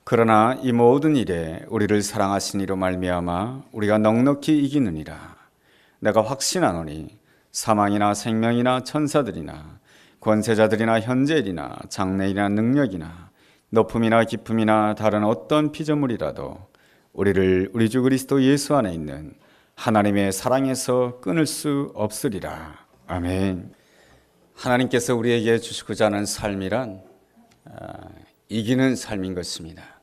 그러나 이 모든 일에 우리를 사랑하시니로 말미암아 우리가 넉넉히 이기느니라. 내가 확신하노니 사망이나 생명이나 천사들이나 권세자들이나 현재일이나 장래일이나 능력이나 높음이나 깊음이나 다른 어떤 피조물이라도 우리를 우리 주 그리스도 예수 안에 있는 하나님의 사랑에서 끊을 수 없으리라. 아멘. 하나님께서 우리에게 주시고자 하는 삶이란 이기는 삶인 것입니다.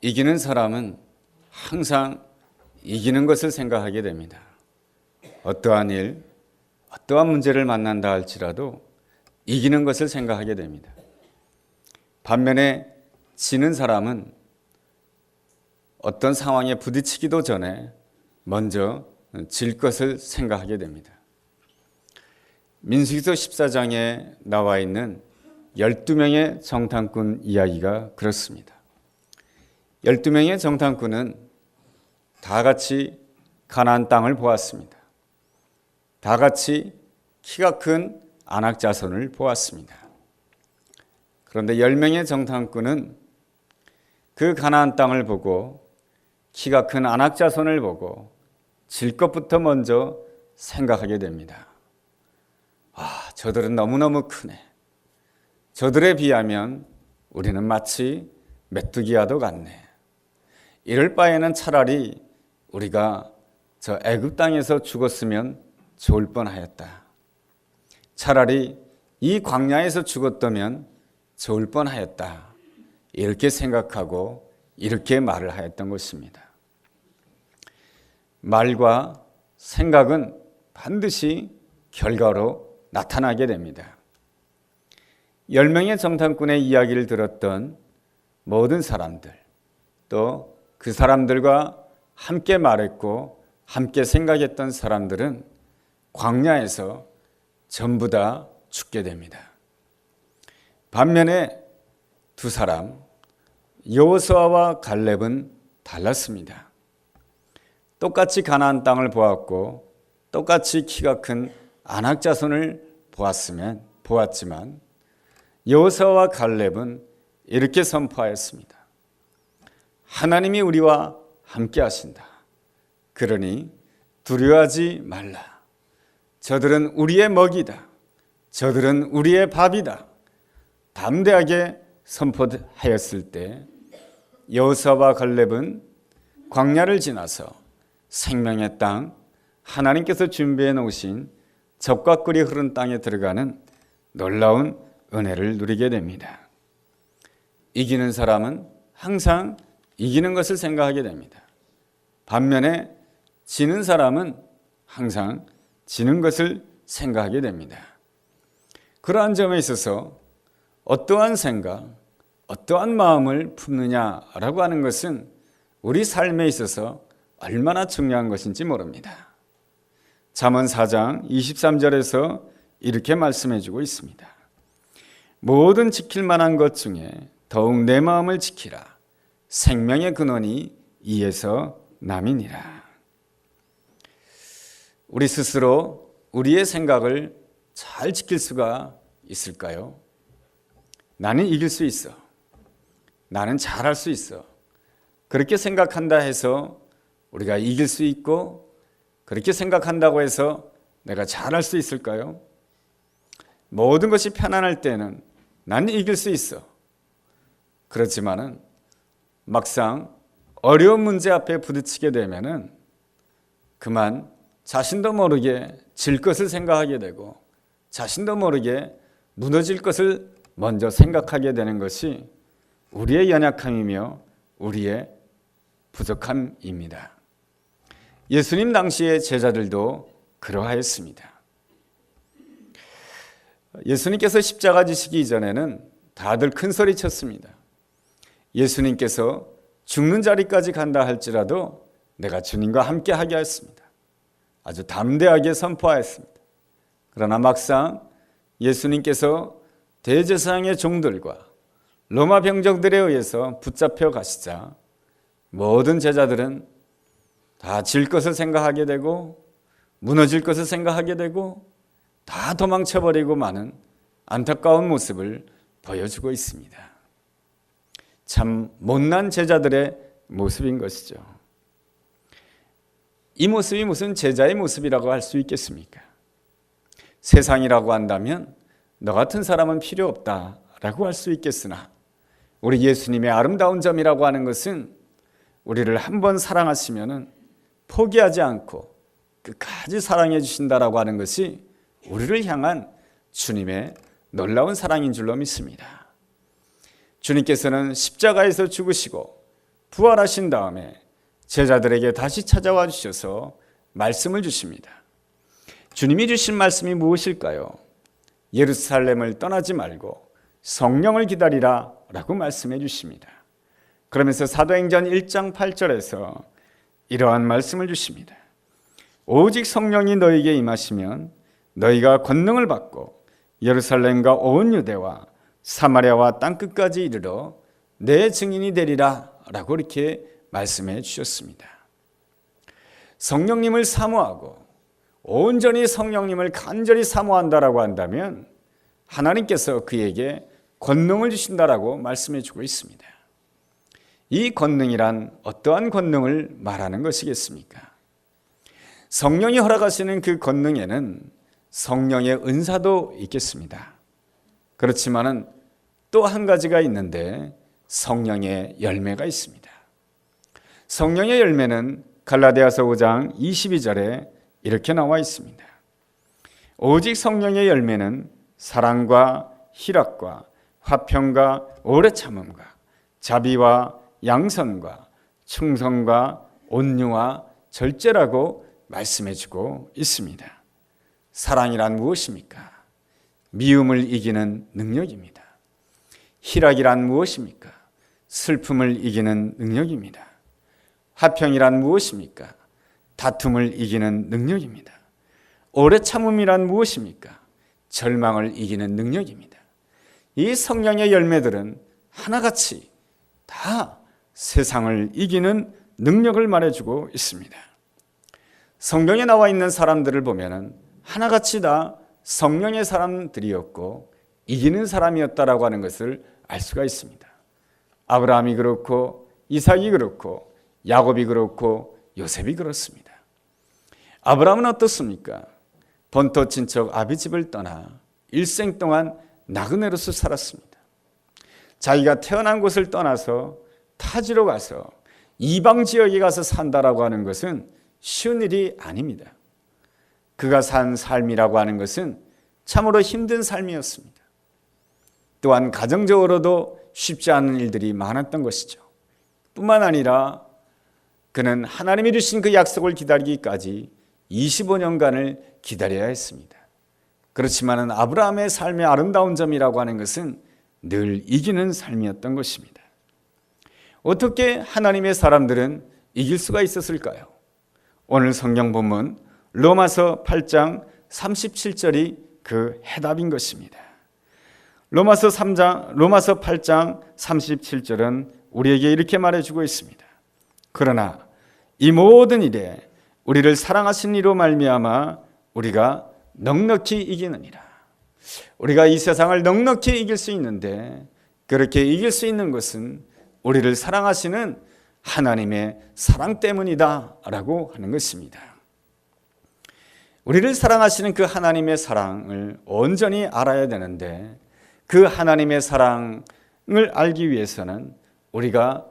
이기는 사람은 항상 이기는 것을 생각하게 됩니다. 어떠한 일, 어떠한 문제를 만난다 할지라도 이기는 것을 생각하게 됩니다. 반면에 지는 사람은 어떤 상황에 부딪히기도 전에 먼저 질 것을 생각하게 됩니다. 민수기서 14장에 나와 있는 12명의 정탐꾼 이야기가 그렇습니다. 12명의 정탐꾼은 다 같이 가나안 땅을 보았습니다. 다 같이 키가 큰 아낙 자손을 보았습니다. 그런데 10명의 정탐꾼은 그 가나안 땅을 보고 키가 큰 아낙 자손을 보고 질 것부터 먼저 생각하게 됩니다. 저들은 너무너무 크네. 저들에 비하면 우리는 마치 메뚜기와도 같네. 이럴 바에는 차라리 우리가 저 애굽 땅에서 죽었으면 좋을 뻔하였다. 차라리 이 광야에서 죽었다면 좋을 뻔하였다. 이렇게 생각하고 이렇게 말을 하였던 것입니다. 말과 생각은 반드시 결과로 나타나게 됩니다. 10명의 정탐꾼의 이야기를 들었던 모든 사람들, 또 그 사람들과 함께 말했고 함께 생각했던 사람들은 광야에서 전부 다 죽게 됩니다. 반면에 두 사람, 여호수아와 갈렙은 달랐습니다. 똑같이 가나안 땅을 보았고 똑같이 키가 큰 아낙 자손을 보았지만 여호수아와 갈렙은 이렇게 선포하였습니다. 하나님이 우리와 함께 하신다. 그러니 두려워하지 말라. 저들은 우리의 먹이다. 저들은 우리의 밥이다. 담대하게 선포하였을 때 여호수아와 갈렙은 광야를 지나서 생명의 땅, 하나님께서 준비해 놓으신 젖과 꿀이 흐른 땅에 들어가는 놀라운 은혜를 누리게 됩니다. 이기는 사람은 항상 이기는 것을 생각하게 됩니다. 반면에 지는 사람은 항상 지는 것을 생각하게 됩니다. 그러한 점에 있어서 어떠한 생각, 어떠한 마음을 품느냐라고 하는 것은 우리 삶에 있어서 얼마나 중요한 것인지 모릅니다. 잠언 4장 23절에서 이렇게 말씀해 주고 있습니다. 모든 지킬 만한 것 중에 더욱 내 마음을 지키라. 생명의 근원이 이에서 남이니라. 우리 스스로 우리의 생각을 잘 지킬 수가 있을까요? 나는 이길 수 있어. 나는 잘할 수 있어. 그렇게 생각한다 해서 우리가 이길 수 있고 그렇게 생각한다고 해서 내가 잘할 수 있을까요? 모든 것이 편안할 때는 나는 이길 수 있어. 그렇지만은 막상 어려운 문제 앞에 부딪히게 되면은 그만 자신도 모르게 질 것을 생각하게 되고 자신도 모르게 무너질 것을 먼저 생각하게 되는 것이 우리의 연약함이며 우리의 부족함입니다. 예수님 당시의 제자들도 그러하였습니다. 예수님께서 십자가 지시기 이전에는 다들 큰 소리 쳤습니다. 예수님께서 죽는 자리까지 간다 할지라도 내가 주님과 함께 하게 하였습니다. 아주 담대하게 선포하였습니다. 그러나 막상 예수님께서 대제사장의 종들과 로마 병정들에 의해서 붙잡혀 가시자 모든 제자들은 다 질 것을 생각하게 되고 무너질 것을 생각하게 되고 다 도망쳐버리고 마는 안타까운 모습을 보여주고 있습니다. 참 못난 제자들의 모습인 것이죠. 이 모습이 무슨 제자의 모습이라고 할 수 있겠습니까? 세상이라고 한다면 너 같은 사람은 필요 없다라고 할 수 있겠으나 우리 예수님의 아름다운 점이라고 하는 것은 우리를 한번 사랑하시면은 포기하지 않고 끝까지 사랑해 주신다라고 하는 것이 우리를 향한 주님의 놀라운 사랑인 줄로 믿습니다. 주님께서는 십자가에서 죽으시고 부활하신 다음에 제자들에게 다시 찾아와 주셔서 말씀을 주십니다. 주님이 주신 말씀이 무엇일까요? 예루살렘을 떠나지 말고 성령을 기다리라 라고 말씀해 주십니다. 그러면서 사도행전 1장 8절에서 이러한 말씀을 주십니다. 오직 성령이 너희에게 임하시면 너희가 권능을 받고 예루살렘과 온 유대와 사마리아와 땅끝까지 이르러 내 증인이 되리라 라고 이렇게 말씀해 주셨습니다. 성령님을 사모하고 온전히 성령님을 간절히 사모한다라고 한다면 하나님께서 그에게 권능을 주신다라고 말씀해 주고 있습니다. 이 권능이란 어떠한 권능을 말하는 것이겠습니까? 성령이 허락하시는 그 권능에는 성령의 은사도 있겠습니다. 그렇지만은 또 한 가지가 있는데 성령의 열매가 있습니다. 성령의 열매는 갈라디아서 5장 22절에 이렇게 나와 있습니다. 오직 성령의 열매는 사랑과 희락과 화평과 오래 참음과 자비와 양선과 충성과 온유와 절제라고 말씀해주고 있습니다. 사랑이란 무엇입니까? 미움을 이기는 능력입니다. 희락이란 무엇입니까? 슬픔을 이기는 능력입니다. 화평이란 무엇입니까? 다툼을 이기는 능력입니다. 오래 참음이란 무엇입니까? 절망을 이기는 능력입니다. 이 성령의 열매들은 하나같이 다 세상을 이기는 능력을 말해주고 있습니다. 성경에 나와 있는 사람들을 보면 하나같이 다 성령의 사람들이었고 이기는 사람이었다라고 하는 것을 알 수가 있습니다. 아브라함이 그렇고 이삭이 그렇고 야곱이 그렇고 요셉이 그렇습니다. 아브라함은 어떻습니까? 본토 친척 아비집을 떠나 일생 동안 나그네로서 살았습니다. 자기가 태어난 곳을 떠나서 타지로 가서 이방 지역에 가서 산다라고 하는 것은 쉬운 일이 아닙니다. 그가 산 삶이라고 하는 것은 참으로 힘든 삶이었습니다. 또한 가정적으로도 쉽지 않은 일들이 많았던 것이죠. 뿐만 아니라 그는 하나님이 주신 그 약속을 기다리기까지 25년간을 기다려야 했습니다. 그렇지만 아브라함의 삶의 아름다운 점이라고 하는 것은 늘 이기는 삶이었던 것입니다. 어떻게 하나님의 사람들은 이길 수가 있었을까요? 오늘 성경 본문 로마서 8장 37절이 그 해답인 것입니다. 로마서 8장 37절은 우리에게 이렇게 말해주고 있습니다. 그러나 이 모든 일에 우리를 사랑하신 이로 말미암아 우리가 넉넉히 이기느니라. 우리가 이 세상을 넉넉히 이길 수 있는데 그렇게 이길 수 있는 것은 우리를 사랑하시는 하나님의 사랑 때문이다 라고 하는 것입니다. 우리를 사랑하시는 그 하나님의 사랑을 온전히 알아야 되는데 그 하나님의 사랑을 알기 위해서는 우리가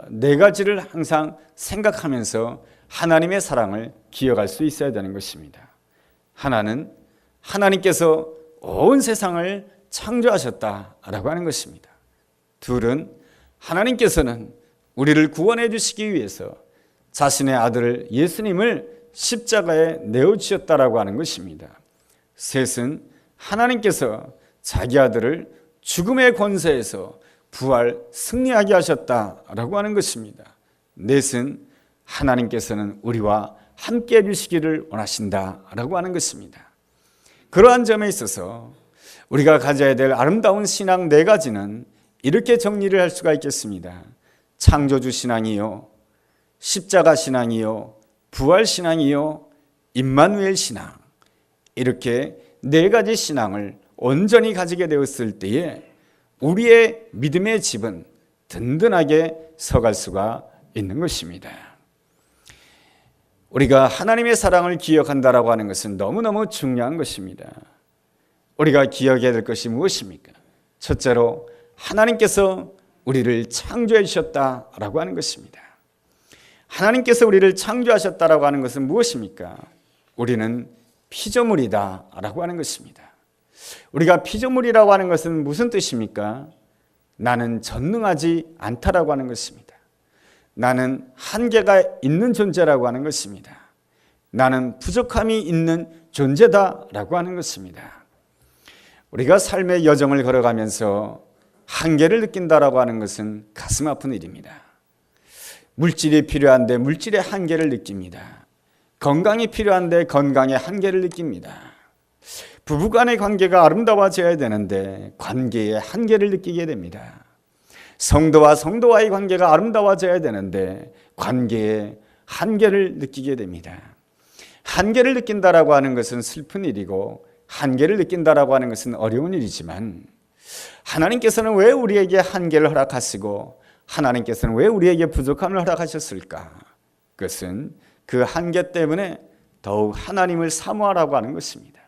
네 가지를 항상 생각하면서 하나님의 사랑을 기억할 수 있어야 되는 것입니다. 하나는 하나님께서 온 세상을 창조하셨다라고 하는 것입니다. 둘은 하나님께서는 우리를 구원해 주시기 위해서 자신의 아들 예수님을 십자가에 내어주셨다라고 하는 것입니다. 셋은 하나님께서 자기 아들을 죽음의 권세에서 부활 승리하게 하셨다라고 하는 것입니다. 넷은 하나님께서는 우리와 함께 해주시기를 원하신다라고 하는 것입니다. 그러한 점에 있어서 우리가 가져야 될 아름다운 신앙 네 가지는 이렇게 정리를 할 수가 있겠습니다. 창조주 신앙이요, 십자가 신앙이요, 부활 신앙이요, 임마누엘 신앙, 이렇게 네 가지 신앙을 온전히 가지게 되었을 때에 우리의 믿음의 집은 든든하게 서갈 수가 있는 것입니다. 우리가 하나님의 사랑을 기억한다라고 하는 것은 너무너무 중요한 것입니다. 우리가 기억해야 될 것이 무엇입니까? 첫째로 하나님께서 우리를 창조해 주셨다라고 하는 것입니다. 하나님께서 우리를 창조하셨다라고 하는 것은 무엇입니까? 우리는 피조물이다라고 하는 것입니다. 우리가 피조물이라고 하는 것은 무슨 뜻입니까? 나는 전능하지 않다라고 하는 것입니다. 나는 한계가 있는 존재라고 하는 것입니다. 나는 부족함이 있는 존재다라고 하는 것입니다. 우리가 삶의 여정을 걸어가면서 한계를 느낀다라고 하는 것은 가슴 아픈 일입니다. 물질이 필요한데 물질의 한계를 느낍니다. 건강이 필요한데 건강의 한계를 느낍니다. 부부간의 관계가 아름다워져야 되는데 관계의 한계를 느끼게 됩니다. 성도와 성도와의 관계가 아름다워져야 되는데 관계의 한계를 느끼게 됩니다. 한계를 느낀다라고 하는 것은 슬픈 일이고 한계를 느낀다라고 하는 것은 어려운 일이지만 하나님께서는 왜 우리에게 한계를 허락하시고 하나님께서는 왜 우리에게 부족함을 허락하셨을까? 그것은 그 한계 때문에 더욱 하나님을 사모하라고 하는 것입니다.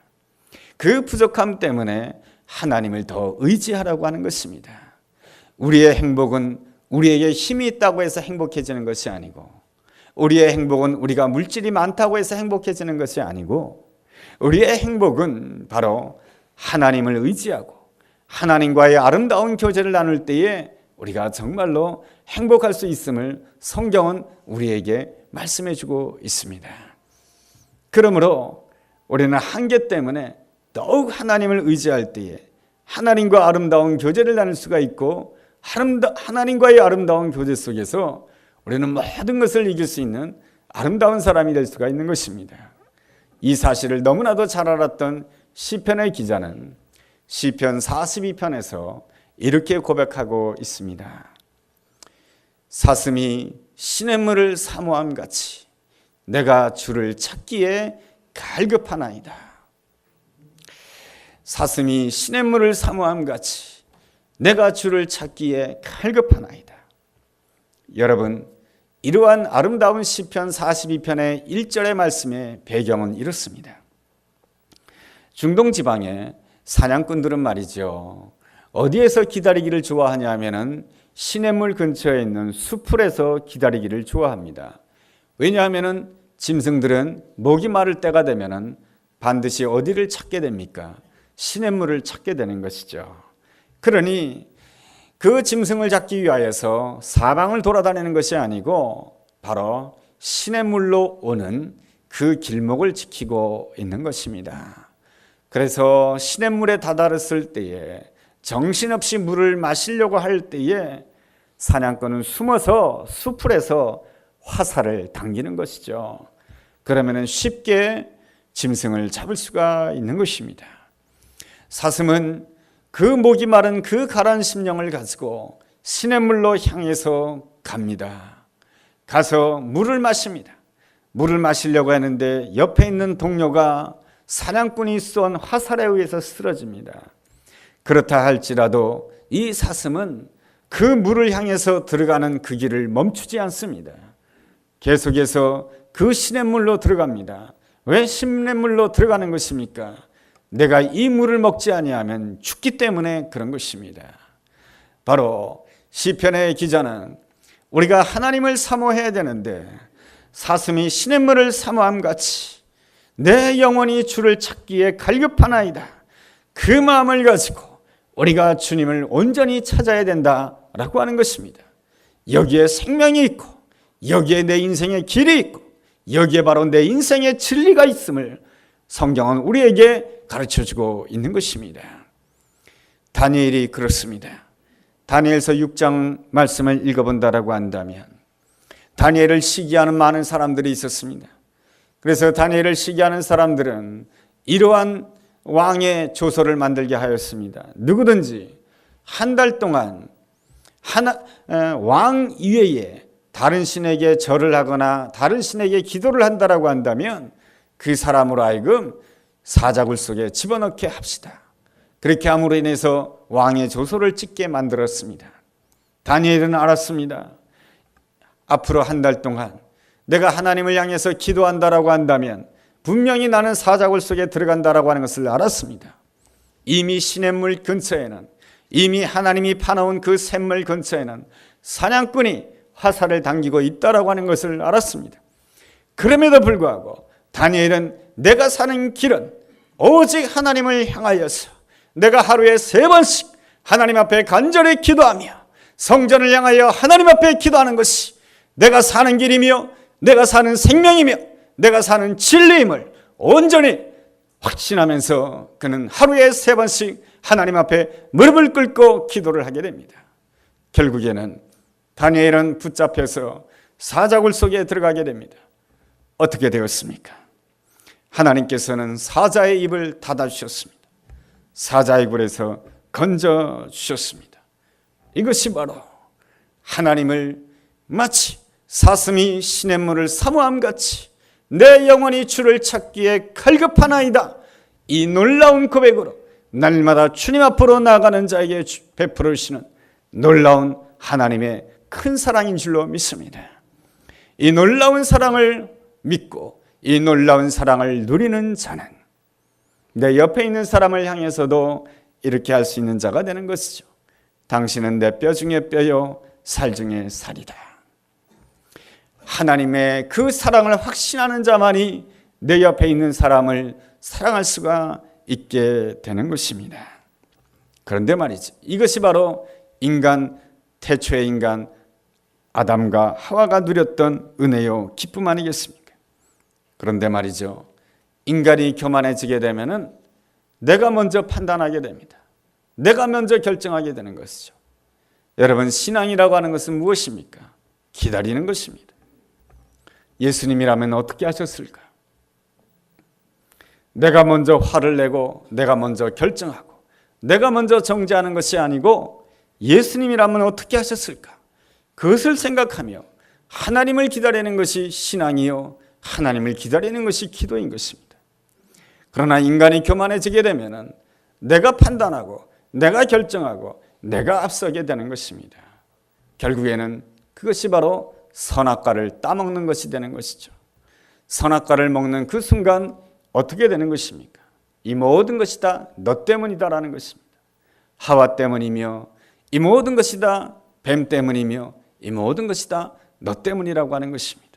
그 부족함 때문에 하나님을 더 의지하라고 하는 것입니다. 우리의 행복은 우리에게 힘이 있다고 해서 행복해지는 것이 아니고 우리의 행복은 우리가 물질이 많다고 해서 행복해지는 것이 아니고 우리의 행복은 바로 하나님을 의지하고 하나님과의 아름다운 교제를 나눌 때에 우리가 정말로 행복할 수 있음을 성경은 우리에게 말씀해 주고 있습니다. 그러므로 우리는 한계 때문에 더욱 하나님을 의지할 때에 하나님과 아름다운 교제를 나눌 수가 있고 하나님과의 아름다운 교제 속에서 우리는 모든 것을 이길 수 있는 아름다운 사람이 될 수가 있는 것입니다. 이 사실을 너무나도 잘 알았던 시편의 기자는 시편 42편에서 이렇게 고백하고 있습니다. 사슴이 시냇물을 사모함같이 내가 주를 찾기에 갈급하나이다. 사슴이 시냇물을 사모함같이 내가 주를 찾기에 갈급하나이다. 여러분, 이러한 아름다운 시편 42편의 1절의 말씀의 배경은 이렇습니다. 중동 지방의 사냥꾼들은 말이죠, 어디에서 기다리기를 좋아하냐 하면은 시냇물 근처에 있는 수풀에서 기다리기를 좋아합니다. 왜냐하면은 짐승들은 목이 마를 때가 되면은 반드시 어디를 찾게 됩니까? 시냇물을 찾게 되는 것이죠. 그러니 그 짐승을 잡기 위하여서 사방을 돌아다니는 것이 아니고 바로 시냇물로 오는 그 길목을 지키고 있는 것입니다. 그래서 시냇물에 다다랐을 때에 정신없이 물을 마시려고 할 때에 사냥꾼은 숨어서 수풀에서 화살을 당기는 것이죠. 그러면 쉽게 짐승을 잡을 수가 있는 것입니다. 사슴은 그 목이 마른 그 가라앉은 심령을 가지고 시냇물로 향해서 갑니다. 가서 물을 마십니다. 물을 마시려고 하는데 옆에 있는 동료가 사냥꾼이 쏜 화살에 의해서 쓰러집니다. 그렇다 할지라도 이 사슴은 그 물을 향해서 들어가는 그 길을 멈추지 않습니다. 계속해서 그 시냇물로 들어갑니다. 왜 시냇물로 들어가는 것입니까? 내가 이 물을 먹지 아니하면 죽기 때문에 그런 것입니다. 바로 시편의 기자는 우리가 하나님을 사모해야 되는데 사슴이 시냇물을 사모함같이 내 영혼이 주를 찾기에 갈급하나이다. 그 마음을 가지고 우리가 주님을 온전히 찾아야 된다라고 하는 것입니다. 여기에 생명이 있고 여기에 내 인생의 길이 있고 여기에 바로 내 인생의 진리가 있음을 성경은 우리에게 가르쳐주고 있는 것입니다. 다니엘이 그렇습니다. 다니엘서 6장 말씀을 읽어본다라고 한다면 다니엘을 시기하는 많은 사람들이 있었습니다. 그래서 다니엘을 시기하는 사람들은 이러한 왕의 조서를 만들게 하였습니다. 누구든지 한 달 동안 왕 이외에 다른 신에게 절을 하거나 다른 신에게 기도를 한다라고 한다면 그 사람으로 하여금 사자굴 속에 집어넣게 합시다. 그렇게 함으로 인해서 왕의 조서를 찍게 만들었습니다. 다니엘은 알았습니다. 앞으로 한 달 동안 내가 하나님을 향해서 기도한다라고 한다면 분명히 나는 사자굴 속에 들어간다라고 하는 것을 알았습니다. 이미 시냇물 근처에는, 이미 하나님이 파놓은 그 샘물 근처에는 사냥꾼이 화살을 당기고 있다라고 하는 것을 알았습니다. 그럼에도 불구하고 다니엘은 내가 사는 길은 오직 하나님을 향하여서 내가 하루에 3번씩 하나님 앞에 간절히 기도하며 성전을 향하여 하나님 앞에 기도하는 것이 내가 사는 길이며 내가 사는 생명이며 내가 사는 진리임을 온전히 확신하면서 그는 하루에 3번씩 하나님 앞에 무릎을 꿇고 기도를 하게 됩니다. 결국에는 다니엘은 붙잡혀서 사자굴 속에 들어가게 됩니다. 어떻게 되었습니까? 하나님께서는 사자의 입을 닫아주셨습니다. 사자의 굴에서 건져주셨습니다. 이것이 바로 하나님을 마치 사슴이 시냇물을 사모함같이 내 영혼이 주를 찾기에 갈급하나이다, 이 놀라운 고백으로 날마다 주님 앞으로 나아가는 자에게 베풀으시는 놀라운 하나님의 큰 사랑인 줄로 믿습니다. 이 놀라운 사랑을 믿고 이 놀라운 사랑을 누리는 자는 내 옆에 있는 사람을 향해서도 이렇게 할 수 있는 자가 되는 것이죠. 당신은 내 뼈 중에 뼈요 살 중에 살이다. 하나님의 그 사랑을 확신하는 자만이 내 옆에 있는 사람을 사랑할 수가 있게 되는 것입니다. 그런데 말이죠, 이것이 바로 태초의 인간 아담과 하와가 누렸던 은혜요 기쁨 아니겠습니까? 그런데 말이죠, 인간이 교만해지게 되면은 내가 먼저 판단하게 됩니다. 내가 먼저 결정하게 되는 것이죠. 여러분, 신앙이라고 하는 것은 무엇입니까? 기다리는 것입니다. 예수님이라면 어떻게 하셨을까? 내가 먼저 화를 내고 내가 먼저 결정하고 내가 먼저 정죄하는 것이 아니고 예수님이라면 어떻게 하셨을까? 그것을 생각하며 하나님을 기다리는 것이 신앙이요 하나님을 기다리는 것이 기도인 것입니다. 그러나 인간이 교만해지게 되면 내가 판단하고 내가 결정하고 내가 앞서게 되는 것입니다. 결국에는 그것이 바로 선악과를 따먹는 것이 되는 것이죠. 선악과를 먹는 그 순간 어떻게 되는 것입니까? 이 모든 것이 다 너 때문이다라는 것입니다. 하와 때문이며 이 모든 것이 다 뱀 때문이며 이 모든 것이 다 너 때문이라고 하는 것입니다.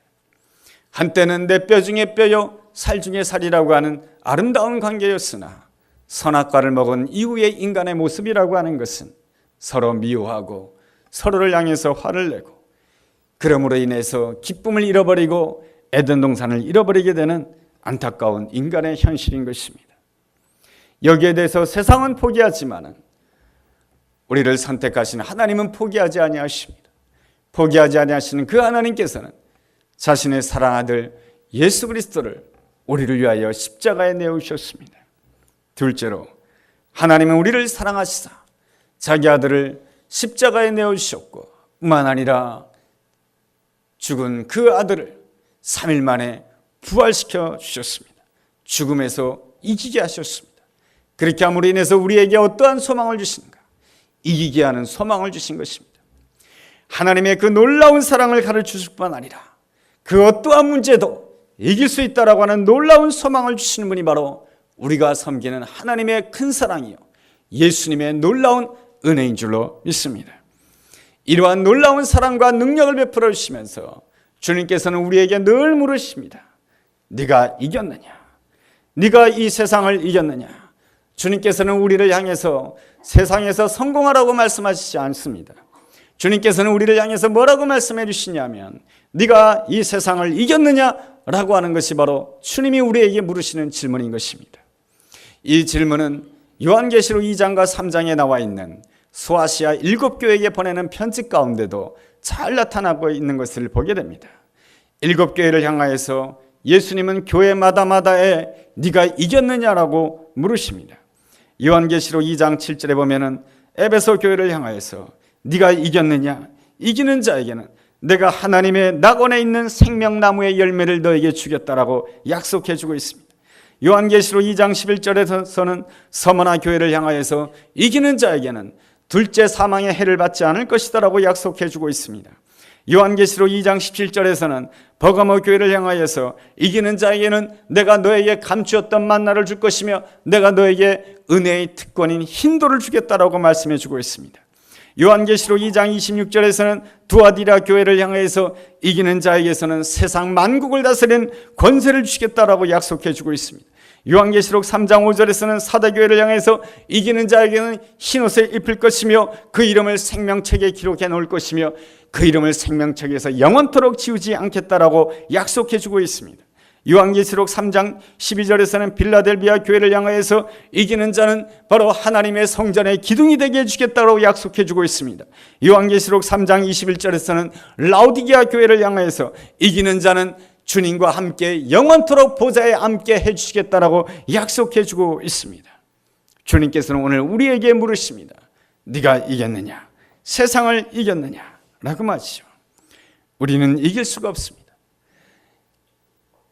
한때는 내 뼈 중에 뼈요 살 중에 살이라고 하는 아름다운 관계였으나 선악과를 먹은 이후의 인간의 모습이라고 하는 것은 서로 미워하고 서로를 향해서 화를 내고 그러므로 인해서 기쁨을 잃어버리고 에덴 동산을 잃어버리게 되는 안타까운 인간의 현실인 것입니다. 여기에 대해서 세상은 포기하지만 우리를 선택하신 하나님은 포기하지 아니하십니다. 포기하지 아니하시는 그 하나님께서는 자신의 사랑아들 예수 그리스도를 우리를 위하여 십자가에 내어주셨습니다. 둘째로 하나님은 우리를 사랑하시사 자기 아들을 십자가에 내어주셨고 뿐만 아니라 죽은 그 아들을 3일 만에 부활시켜 주셨습니다. 죽음에서 이기게 하셨습니다. 그렇게 함으로 인해서 우리에게 어떠한 소망을 주시는가? 이기게 하는 소망을 주신 것입니다. 하나님의 그 놀라운 사랑을 가르치실 뿐만 아니라 그 어떠한 문제도 이길 수 있다라고 하는 놀라운 소망을 주시는 분이 바로 우리가 섬기는 하나님의 큰 사랑이요 예수님의 놀라운 은혜인 줄로 믿습니다. 이러한 놀라운 사랑과 능력을 베풀어 주시면서 주님께서는 우리에게 늘 물으십니다. 네가 이겼느냐? 네가 이 세상을 이겼느냐? 주님께서는 우리를 향해서 세상에서 성공하라고 말씀하시지 않습니다. 주님께서는 우리를 향해서 뭐라고 말씀해 주시냐면 네가 이 세상을 이겼느냐라고 하는 것이 바로 주님이 우리에게 물으시는 질문인 것입니다. 이 질문은 요한계시록 2장과 3장에 나와 있는 소아시아 7교회에게 보내는 편지 가운데도 잘 나타나고 있는 것을 보게 됩니다. 7교회를 향하여서 예수님은 교회마다마다에 네가 이겼느냐라고 물으십니다. 요한계시록 2장 7절에 보면은 에베소 교회를 향하여서 네가 이겼느냐? 이기는 자에게는 내가 하나님의 낙원에 있는 생명나무의 열매를 너에게 주겠다라고 약속해 주고 있습니다. 요한계시록 2장 11절에서는 서머나 교회를 향하여서 이기는 자에게는 둘째 사망의 해를 받지 않을 것이다 라고 약속해 주고 있습니다. 요한계시록 2장 17절에서는 버가모 교회를 향하여서 이기는 자에게는 내가 너에게 감추었던 만나를 줄 것이며 내가 너에게 은혜의 특권인 흰돌을 주겠다라고 말씀해 주고 있습니다. 요한계시록 2장 26절에서는 두아디라 교회를 향해서 이기는 자에게서는 세상 만국을 다스리는 권세를 주시겠다라고 약속해 주고 있습니다. 요한계시록 3장 5절에서는 사대교회를 향해서 이기는 자에게는 흰옷을 입힐 것이며 그 이름을 생명책에 기록해 놓을 것이며 그 이름을 생명책에서 영원토록 지우지 않겠다라고 약속해 주고 있습니다. 요한계시록 3장 12절에서는 빌라델비아 교회를 향하여서 이기는 자는 바로 하나님의 성전의 기둥이 되게 해주겠다고 약속해 주고 있습니다. 요한계시록 3장 21절에서는 라오디게아 교회를 향하여서 이기는 자는 주님과 함께 영원토록 보좌에 함께 해주시겠다라고 약속해 주고 있습니다. 주님께서는 오늘 우리에게 물으십니다. 네가 이겼느냐? 세상을 이겼느냐? 라고 말이죠. 우리는 이길 수가 없습니다.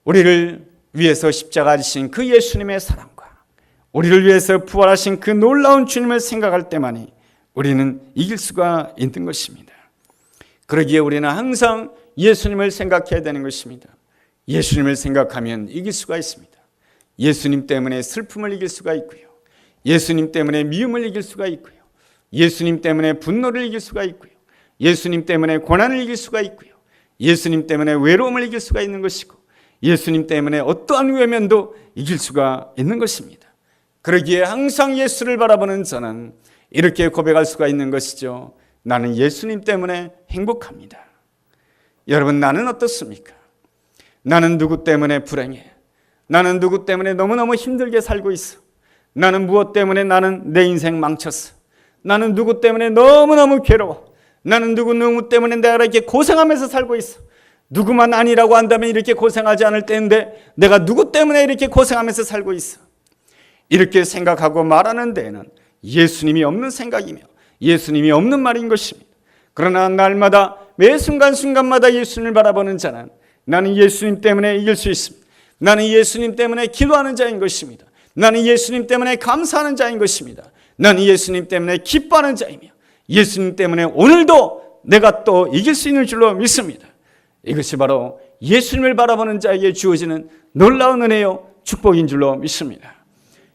우리를 위해서 십자가 지신 그 예수님의 사랑과 우리를 위해서 부활하신 그 놀라운 주님을 생각할 때만이 우리는 이길 수가 있는 것입니다. 그러기에 우리는 항상 예수님을 생각해야 되는 것입니다. 예수님을 생각하면 이길 수가 있습니다. 예수님 때문에 슬픔을 이길 수가 있고요. 예수님 때문에 미움을 이길 수가 있고요. 예수님 때문에 분노를 이길 수가 있고요. 예수님 때문에 고난을 이길 수가 있고요. 예수님 때문에 외로움을 이길 수가 있는 것이고 예수님 때문에 어떠한 외면도 이길 수가 있는 것입니다. 그러기에 항상 예수를 바라보는 저는 이렇게 고백할 수가 있는 것이죠. 나는 예수님 때문에 행복합니다. 여러분, 나는 어떻습니까? 나는 누구 때문에 불행해? 나는 누구 때문에 너무너무 힘들게 살고 있어? 나는 무엇 때문에 나는 내 인생 망쳤어? 나는 누구 때문에 너무너무 괴로워? 나는 누구 때문에 내가 이렇게 고생하면서 살고 있어? 누구만 아니라고 한다면 이렇게 고생하지 않을 때인데 내가 누구 때문에 이렇게 고생하면서 살고 있어? 이렇게 생각하고 말하는 데에는 예수님이 없는 생각이며 예수님이 없는 말인 것입니다. 그러나 날마다 매 순간순간마다 예수님을 바라보는 자는 나는 예수님 때문에 이길 수 있습니다. 나는 예수님 때문에 기도하는 자인 것입니다. 나는 예수님 때문에 감사하는 자인 것입니다. 나는 예수님 때문에 기뻐하는 자이며 예수님 때문에 오늘도 내가 또 이길 수 있는 줄로 믿습니다. 이것이 바로 예수님을 바라보는 자에게 주어지는 놀라운 은혜요 축복인 줄로 믿습니다.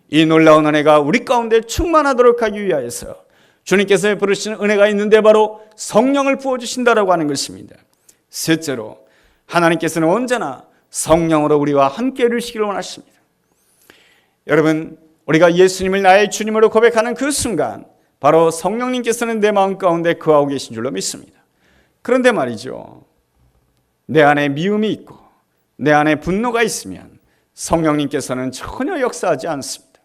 이 놀라운 은혜가 우리 가운데 충만하도록 하기 위하여서 주님께서 부르시는 은혜가 있는데 바로 성령을 부어주신다라고 하는 것입니다. 셋째로 하나님께서는 언제나 성령으로 우리와 함께 해주시기를 원하십니다. 여러분, 우리가 예수님을 나의 주님으로 고백하는 그 순간 바로 성령님께서는 내 마음 가운데 거하고 계신 줄로 믿습니다. 그런데 말이죠, 내 안에 미움이 있고 내 안에 분노가 있으면 성령님께서는 전혀 역사하지 않습니다.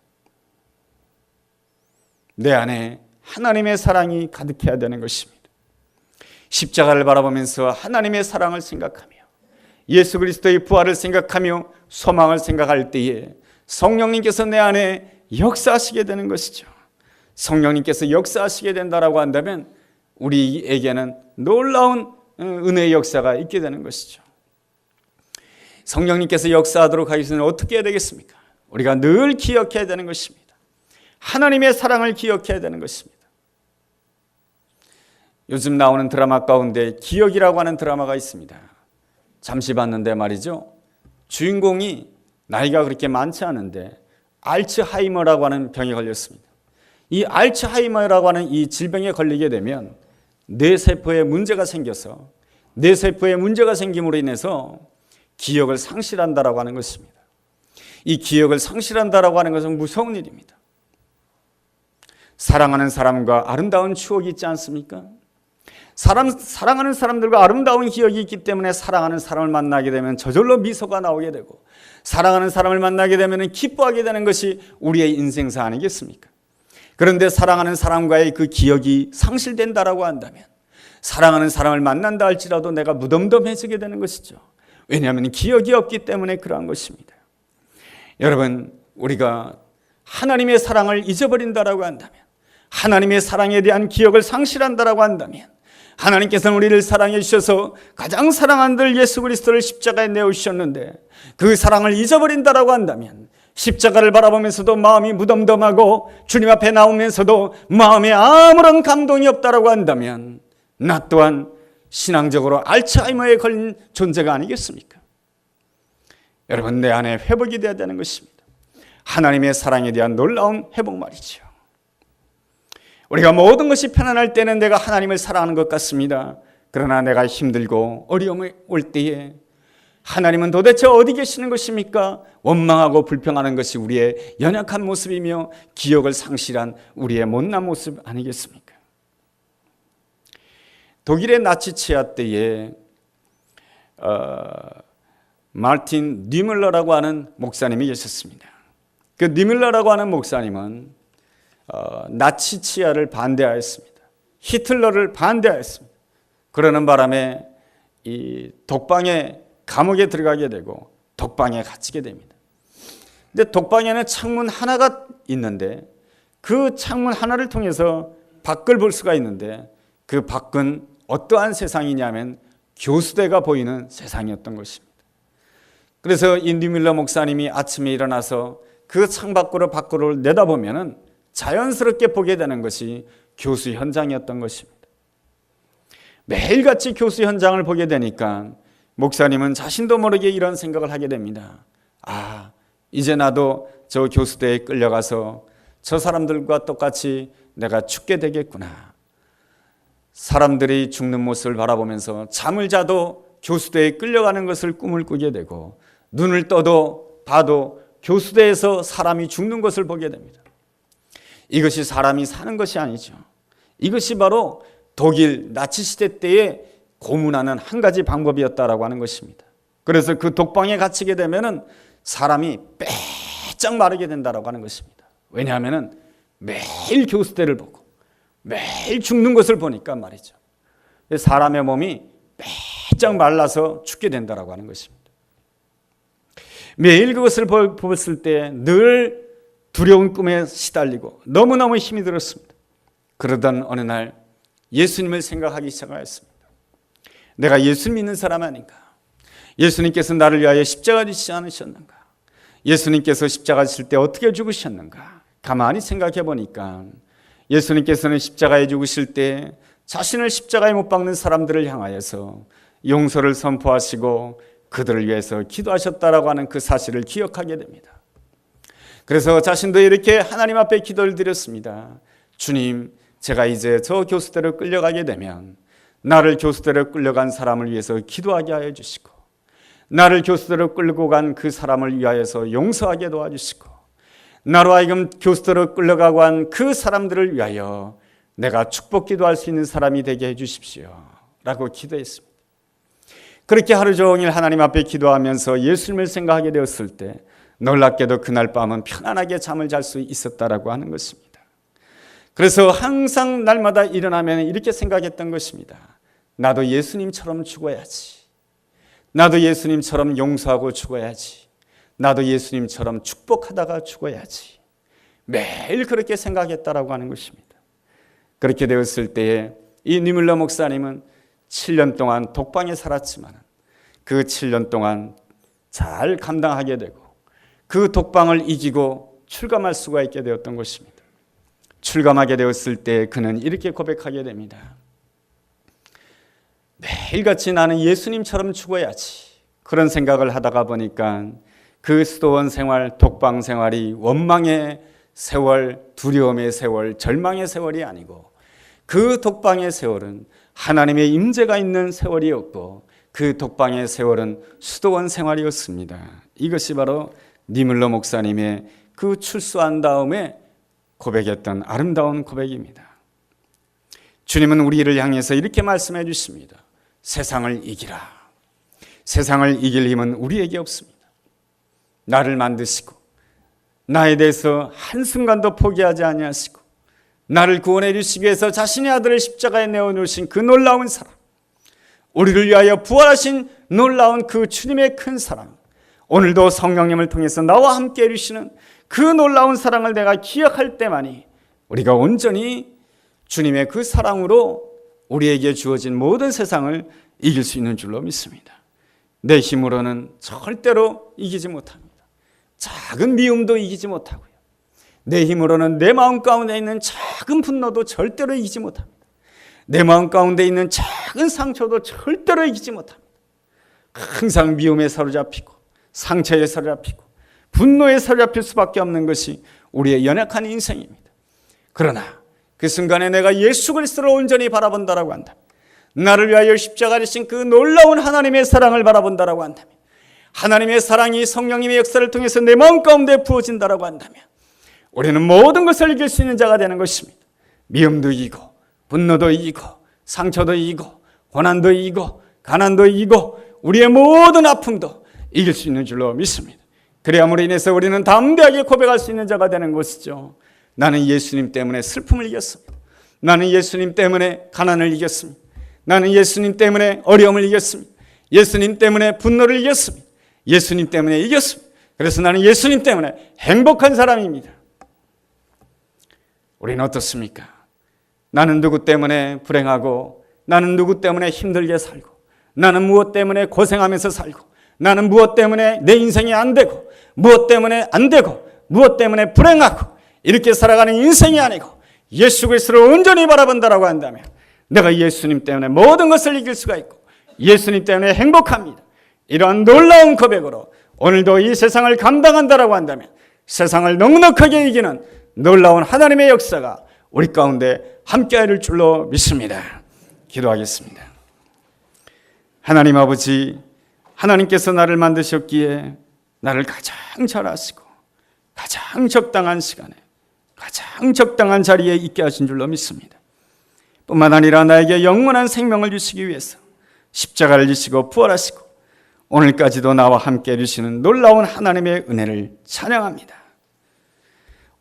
내 안에 하나님의 사랑이 가득해야 되는 것입니다. 십자가를 바라보면서 하나님의 사랑을 생각하며 예수 그리스도의 부활을 생각하며 소망을 생각할 때에 성령님께서 내 안에 역사하시게 되는 것이죠. 성령님께서 역사하시게 된다라고 한다면 우리에게는 놀라운 은혜의 역사가 있게 되는 것이죠. 성령님께서 역사하도록 하기 위해서는 어떻게 해야 되겠습니까? 우리가 늘 기억해야 되는 것입니다. 하나님의 사랑을 기억해야 되는 것입니다. 요즘 나오는 드라마 가운데 기억이라고 하는 드라마가 있습니다. 잠시 봤는데 말이죠, 주인공이 나이가 그렇게 많지 않은데 알츠하이머라고 하는 병에 걸렸습니다. 이 알츠하이머라고 하는 이 질병에 걸리게 되면 뇌세포에 문제가 생겨서 뇌세포에 문제가 생김으로 인해서 기억을 상실한다라고 하는 것입니다. 이 기억을 상실한다라고 하는 것은 무서운 일입니다. 사랑하는 사람과 아름다운 추억이 있지 않습니까? 사랑하는 사람들과 아름다운 기억이 있기 때문에 사랑하는 사람을 만나게 되면 저절로 미소가 나오게 되고 사랑하는 사람을 만나게 되면 기뻐하게 되는 것이 우리의 인생사 아니겠습니까? 그런데 사랑하는 사람과의 그 기억이 상실된다라고 한다면 사랑하는 사람을 만난다 할지라도 내가 무덤덤해지게 되는 것이죠. 왜냐하면 기억이 없기 때문에 그러한 것입니다. 여러분, 우리가 하나님의 사랑을 잊어버린다라고 한다면, 하나님의 사랑에 대한 기억을 상실한다라고 한다면, 하나님께서는 우리를 사랑해 주셔서 가장 사랑하는 예수 그리스도를 십자가에 내어주셨는데 그 사랑을 잊어버린다라고 한다면 십자가를 바라보면서도 마음이 무덤덤하고 주님 앞에 나오면서도 마음에 아무런 감동이 없다라고 한다면 나 또한 신앙적으로 알츠하이머에 걸린 존재가 아니겠습니까? 여러분, 내 안에 회복이 되어야 되는 것입니다. 하나님의 사랑에 대한 놀라운 회복 말이죠. 우리가 모든 것이 편안할 때는 내가 하나님을 사랑하는 것 같습니다. 그러나 내가 힘들고 어려움이 올 때에 하나님은 도대체 어디 계시는 것입니까? 원망하고 불평하는 것이 우리의 연약한 모습이며 기억을 상실한 우리의 못난 모습 아니겠습니까? 독일의 나치 치하 때에 마르틴 니뮬러라고 하는 목사님이 계셨습니다. 그 니뮬러라고 하는 목사님은 나치 치하를 반대하였습니다. 히틀러를 반대하였습니다. 그러는 바람에 이 독방에 감옥에 들어가게 되고 독방에 갇히게 됩니다. 근데 독방에는 창문 하나가 있는데 그 창문 하나를 통해서 밖을 볼 수가 있는데 그 밖은 어떠한 세상이냐면 교수대가 보이는 세상이었던 것입니다. 그래서 이 니뮬러 목사님이 아침에 일어나서 그 밖으로 내다보면은 자연스럽게 보게 되는 것이 교수 현장이었던 것입니다. 매일같이 교수 현장을 보게 되니까 목사님은 자신도 모르게 이런 생각을 하게 됩니다. 아, 이제 나도 저 교수대에 끌려가서 저 사람들과 똑같이 내가 죽게 되겠구나. 사람들이 죽는 모습을 바라보면서 잠을 자도 교수대에 끌려가는 것을 꿈을 꾸게 되고 눈을 떠도 봐도 교수대에서 사람이 죽는 것을 보게 됩니다. 이것이 사람이 사는 것이 아니죠. 이것이 바로 독일 나치 시대 때에 고문하는 한 가지 방법이었다라고 하는 것입니다. 그래서 그 독방에 갇히게 되면은 사람이 빼짝 마르게 된다라고 하는 것입니다. 왜냐하면은 매일 교수대를 보고 매일 죽는 것을 보니까 말이죠. 사람의 몸이 빼짝 말라서 죽게 된다라고 하는 것입니다. 매일 그것을 보았을 때 늘 두려운 꿈에 시달리고 너무너무 힘이 들었습니다. 그러던 어느 날 예수님을 생각하기 시작하였습니다. 내가 예수 믿는 사람 아닌가? 예수님께서 나를 위하여 십자가 지시지 않으셨는가? 예수님께서 십자가 지실 때 어떻게 죽으셨는가? 가만히 생각해 보니까 예수님께서는 십자가에 죽으실 때 자신을 십자가에 못 박는 사람들을 향하여서 용서를 선포하시고 그들을 위해서 기도하셨다라고 하는 그 사실을 기억하게 됩니다. 그래서 자신도 이렇게 하나님 앞에 기도를 드렸습니다. 주님, 제가 이제 저 교수대로 끌려가게 되면 나를 교수대로 끌려간 사람을 위해서 기도하게 하여 주시고 나를 교수대로 끌고 간 그 사람을 위하여서 용서하게 도와주시고 나로 하여금 교수대로 끌려가고 한 그 사람들을 위하여 내가 축복 기도할 수 있는 사람이 되게 해 주십시오 라고 기도했습니다. 그렇게 하루 종일 하나님 앞에 기도하면서 예수님을 생각하게 되었을 때 놀랍게도 그날 밤은 편안하게 잠을 잘 수 있었다라고 하는 것입니다. 그래서 항상 날마다 일어나면 이렇게 생각했던 것입니다. 나도 예수님처럼 죽어야지. 나도 예수님처럼 용서하고 죽어야지. 나도 예수님처럼 축복하다가 죽어야지. 매일 그렇게 생각했다라고 하는 것입니다. 그렇게 되었을 때에 이 니뮬러 목사님은 7년 동안 독방에 살았지만 그 7년 동안 잘 감당하게 되고 그 독방을 이기고 출감할 수가 있게 되었던 것입니다. 출감하게 되었을 때 그는 이렇게 고백하게 됩니다. 매일같이 나는 예수님처럼 죽어야지. 그런 생각을 하다가 보니까 그 수도원 생활, 독방 생활이 원망의 세월, 두려움의 세월, 절망의 세월이 아니고 그 독방의 세월은 하나님의 임재가 있는 세월이었고 그 독방의 세월은 수도원 생활이었습니다. 이것이 바로 니뮬러 목사님의 그 출소한 다음에 고백했던 아름다운 고백입니다. 주님은 우리를 향해서 이렇게 말씀해 주십니다. 세상을 이기라. 세상을 이길 힘은 우리에게 없습니다. 나를 만드시고 나에 대해서 한순간도 포기하지 아니하시고 나를 구원해 주시기 위해서 자신의 아들을 십자가에 내어놓으신 그 놀라운 사랑, 우리를 위하여 부활하신 놀라운 그 주님의 큰 사랑, 오늘도 성령님을 통해서 나와 함께 해주시는 그 놀라운 사랑을 내가 기억할 때만이 우리가 온전히 주님의 그 사랑으로 우리에게 주어진 모든 세상을 이길 수 있는 줄로 믿습니다. 내 힘으로는 절대로 이기지 못합니다. 작은 미움도 이기지 못하고요. 내 힘으로는 내 마음 가운데 있는 작은 분노도 절대로 이기지 못합니다. 내 마음 가운데 있는 작은 상처도 절대로 이기지 못합니다. 항상 미움에 사로잡히고 상처에 사로잡히고 분노에 사로잡힐 수밖에 없는 것이 우리의 연약한 인생입니다. 그러나 그 순간에 내가 예수 그리스도를 온전히 바라본다라고 한다면, 나를 위하여 십자가를 지신 그 놀라운 하나님의 사랑을 바라본다라고 한다면, 하나님의 사랑이 성령님의 역사를 통해서 내 마음 가운데 부어진다라고 한다면 우리는 모든 것을 이길 수 있는 자가 되는 것입니다. 미움도 이기고 분노도 이기고 상처도 이기고 고난도 이기고 가난도 이기고 우리의 모든 아픔도 이길 수 있는 줄로 믿습니다. 그래야므로 인해서 우리는 담대하게 고백할 수 있는 자가 되는 것이죠. 나는 예수님 때문에 슬픔을 이겼습니다. 나는 예수님 때문에 가난을 이겼습니다. 나는 예수님 때문에 어려움을 이겼습니다. 예수님 때문에 분노를 이겼습니다. 예수님 때문에 이겼습니다. 그래서 나는 예수님 때문에 행복한 사람입니다. 우리는 어떻습니까? 나는 누구 때문에 불행하고, 나는 누구 때문에 힘들게 살고, 나는 무엇 때문에 고생하면서 살고, 나는 무엇 때문에 내 인생이 안 되고, 무엇 때문에 안 되고, 무엇 때문에 불행하고, 이렇게 살아가는 인생이 아니고 예수 그리스도를 온전히 바라본다라고 한다면 내가 예수님 때문에 모든 것을 이길 수가 있고 예수님 때문에 행복합니다. 이러한 놀라운 고백으로 오늘도 이 세상을 감당한다라고 한다면 세상을 넉넉하게 이기는 놀라운 하나님의 역사가 우리 가운데 함께할 줄로 믿습니다. 기도하겠습니다. 하나님 아버지, 하나님께서 나를 만드셨기에 나를 가장 잘 아시고 가장 적당한 시간에 가장 적당한 자리에 있게 하신 줄로 믿습니다. 뿐만 아니라 나에게 영원한 생명을 주시기 위해서 십자가를 지시고 부활하시고 오늘까지도 나와 함께 해주시는 놀라운 하나님의 은혜를 찬양합니다.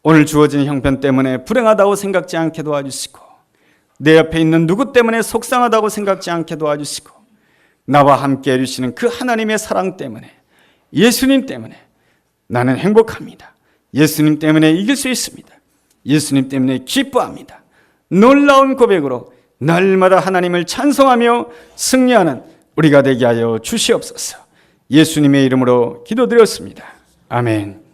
오늘 주어진 형편 때문에 불행하다고 생각지 않게 도와주시고 내 옆에 있는 누구 때문에 속상하다고 생각지 않게 도와주시고 나와 함께 해주시는 그 하나님의 사랑 때문에, 예수님 때문에 나는 행복합니다. 예수님 때문에 이길 수 있습니다. 예수님 때문에 기뻐합니다. 놀라운 고백으로 날마다 하나님을 찬송하며 승리하는 우리가 되게 하여 주시옵소서. 예수님의 이름으로 기도드렸습니다. 아멘.